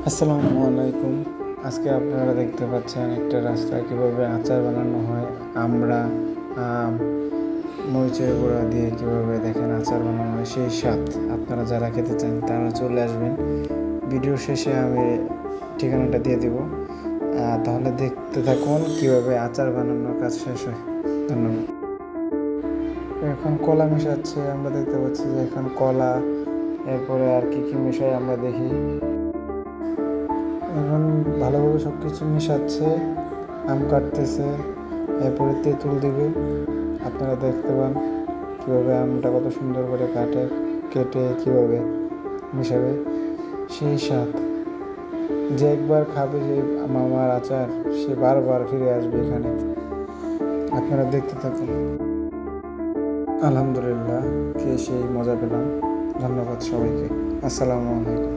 আসসালামু আলাইকুম। আজকে আপনারা দেখতে পাচ্ছেন একটা রাস্তা কীভাবে আচার বানানো হয়। আমরা আম, মরিচের গুঁড়া দিয়ে কীভাবে দেখেন আচার বানানো হয়, সেই স্বাদ। আপনারা যারা খেতে চান তারা চলে আসবেন। ভিডিও শেষে আমি ঠিকানাটা দিয়ে দিব, তাহলে দেখতে থাকুন কীভাবে আচার বানানোর কাজ শেষ হয়। ধন্যবাদ। এখন কলা মেশাচ্ছে, আমরা দেখতে পাচ্ছি যে এখন কলা, এরপরে আর কি কি মেশাই আমরা দেখি। এখন ভালোভাবে সব কিছু মেশাচ্ছে, আম কাটতেছে, এরপরে তেঁতুল দিবে। আপনারা দেখতে পান কীভাবে আমটা কত সুন্দর করে কেটে কীভাবে মেশাবে, সেই স্বাদ। যে একবার খাবে সেই মামার আচার, সে বারবার ফিরে আসবে এখানে। আপনারা দেখতে থাকুন। আলহামদুলিল্লাহ, খেয়ে সেই মজা পেলাম। ধন্যবাদ সবাইকে। আসসালামু আলাইকুম।